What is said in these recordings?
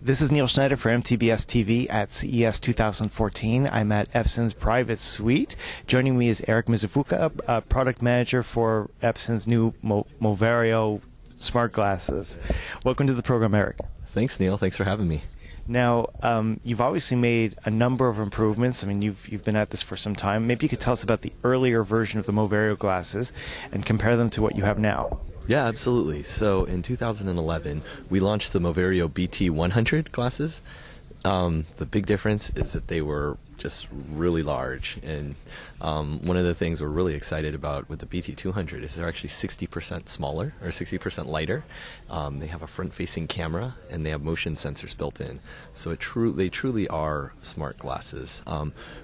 This is Neil Schneider for MTBS-TV at CES 2014. I'm at Epson's private suite. Joining me is Eric Mizufuka, a product manager for Epson's new Moverio smart glasses. Welcome to the program, Eric. Thanks, Neil. Thanks for having me. Now, you've obviously made a number of improvements. I mean, you've been at this for some time. Maybe you could tell us about the earlier version of the Moverio glasses and compare them to what you have now. Yeah, absolutely. So in 2011, we launched the Moverio BT100 glasses. The big difference is that they were just really large, and one of the things we're really excited about with the BT200 is they're actually 60% smaller, or 60% lighter. They have a front-facing camera, and they have motion sensors built in. So they truly are smart glasses.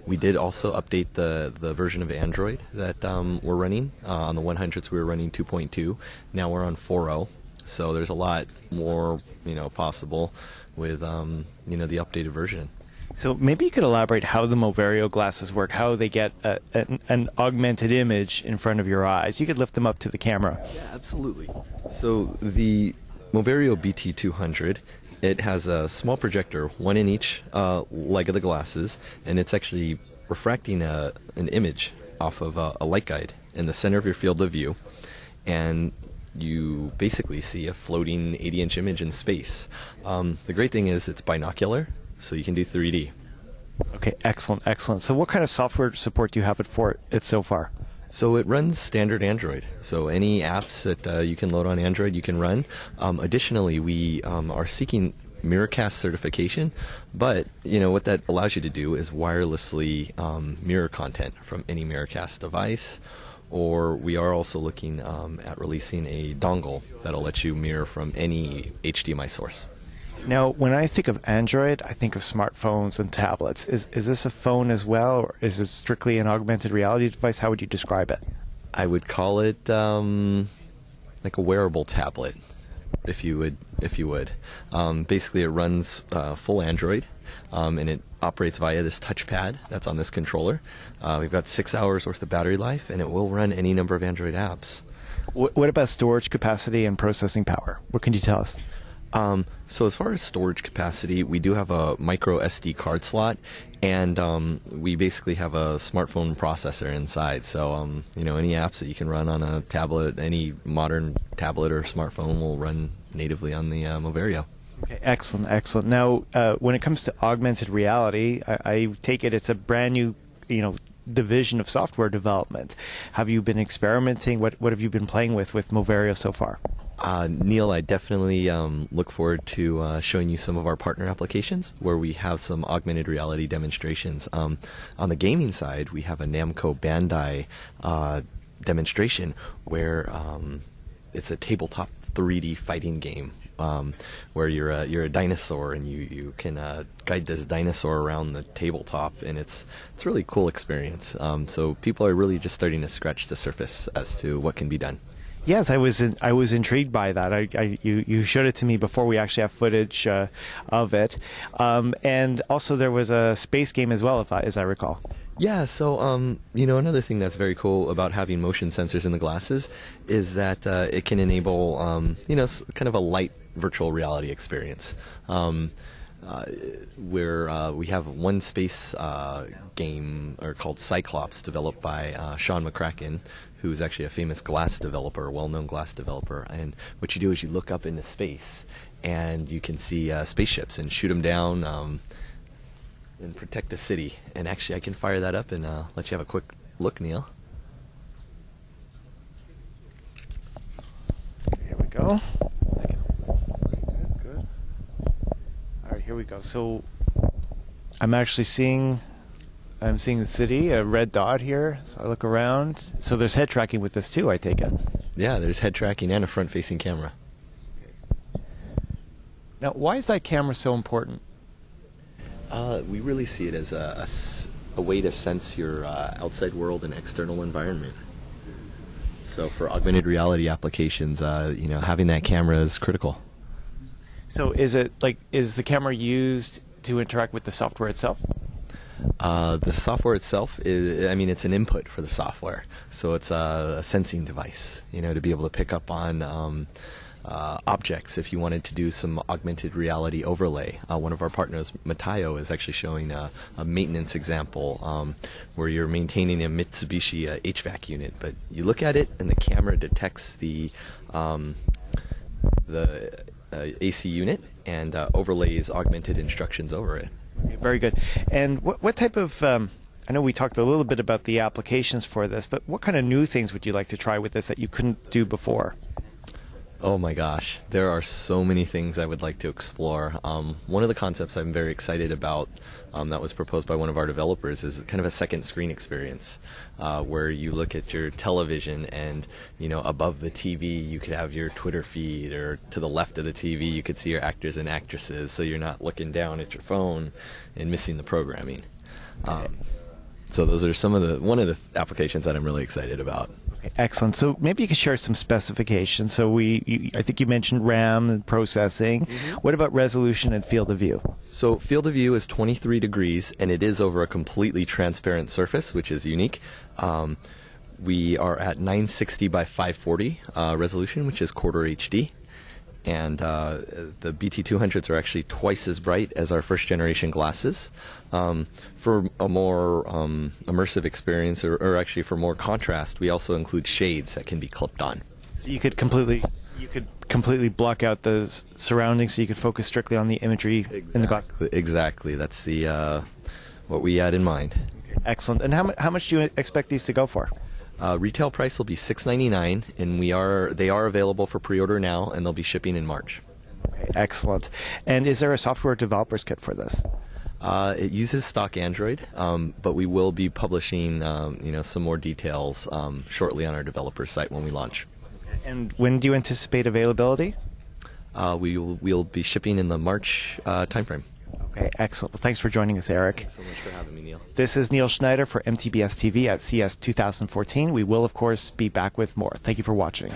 We did also update the version of Android that we're running. On the 100s, we were running 2.2. Now we're on 4.0. So there's a lot more, possible with, the updated version. So maybe you could elaborate how the Moverio glasses work, how they get an augmented image in front of your eyes. You could lift them up to the camera. Yeah, absolutely. So the Moverio BT200, it has a small projector, one in each leg of the glasses, and it's actually refracting an image off of a light guide in the center of your field of view. And you basically see a floating 80-inch image in space. The great thing is it's binocular, so you can do 3D. Okay, excellent, excellent. So what kind of software support do you have for it so far? So it runs standard Android. So any apps that you can load on Android, you can run. Additionally, we are seeking Miracast certification, but what that allows you to do is wirelessly mirror content from any Miracast device. Or we are also looking at releasing a dongle that'll let you mirror from any HDMI source. Now, when I think of Android, I think of smartphones and tablets. Is this a phone as well, or is it strictly an augmented reality device? How would you describe it? I would call it like a wearable tablet, if you would. Basically, it runs full Android, and it operates via this touchpad that's on this controller. We've got 6 hours worth of battery life, and it will run any number of Android apps. What about storage capacity and processing power? What can you tell us? So as far as storage capacity, we do have a micro SD card slot, and we basically have a smartphone processor inside. So any apps that you can run on a tablet, any modern tablet or smartphone will run natively on the Moverio. Okay, excellent, excellent. Now, when it comes to augmented reality, I take it's a brand new, division of software development. Have you been experimenting? What have you been playing with Moverio so far? Neil, I definitely look forward to showing you some of our partner applications where we have some augmented reality demonstrations. On the gaming side, we have a Namco Bandai demonstration where it's a tabletop 3D fighting game where you're a dinosaur and you can guide this dinosaur around the tabletop, and it's a really cool experience. So people are really just starting to scratch the surface as to what can be done. Yes, I was intrigued by that. You showed it to me before we actually have footage of it, and also there was a space game as well, as I recall. Yeah, so another thing that's very cool about having motion sensors in the glasses is that it can enable kind of a light virtual reality experience. Where we have one space game called Cyclops, developed by Sean McCracken, who's actually a famous glass developer, a well-known glass developer. And what you do is you look up into space, and you can see spaceships and shoot them down and protect the city. And actually, I can fire that up and let you have a quick look, Neil. Here we go. Good. All right, here we go. So I'm actually seeing the city, a red dot here. So I look around. So there's head tracking with this too, I take it. Yeah, there's head tracking and a front-facing camera. Now, why is that camera so important? We really see it as a way to sense your outside world and external environment. So for augmented reality applications, having that camera is critical. So is the camera used to interact with the software itself? The software itself it's an input for the software. So it's a sensing device, to be able to pick up on objects if you wanted to do some augmented reality overlay. One of our partners, Matayo, is actually showing a maintenance example where you're maintaining a Mitsubishi HVAC unit, but you look at it and the camera detects the AC unit and overlays augmented instructions over it. Very good. And what type of, I know we talked a little bit about the applications for this, but what kind of new things would you like to try with this that you couldn't do before? Oh my gosh, there are so many things I would like to explore. One of the concepts I'm very excited about that was proposed by one of our developers is kind of a second screen experience where you look at your television and, you know, above the TV you could have your Twitter feed, or to the left of the TV you could see your actors and actresses, so you're not looking down at your phone and missing the programming. So those are one of the applications that I'm really excited about. Okay, excellent. So maybe you could share some specifications. So I think you mentioned RAM and processing. Mm-hmm. What about resolution and field of view? So field of view is 23 degrees, and it is over a completely transparent surface, which is unique. We are at 960 by 540 resolution, which is quarter HD. And the BT200s are actually twice as bright as our first generation glasses. For a more immersive experience, or actually for more contrast, we also include shades that can be clipped on. So you could completely block out the surroundings, so you could focus strictly on the imagery in the glass. Exactly. That's the what we had in mind. Excellent. And how much do you expect these to go for? Retail price will be $699, and they are available for pre-order now, and they'll be shipping in March. Okay, excellent. And is there a software developer's kit for this? It uses stock Android, but we will be publishing some more details shortly on our developer site when we launch. And when do you anticipate availability? We'll be shipping in the March timeframe. Okay, excellent. Well, thanks for joining us, Eric. Thanks so much for having me, Neil. This is Neil Schneider for MTBS-TV at CES 2014. We will, of course, be back with more. Thank you for watching.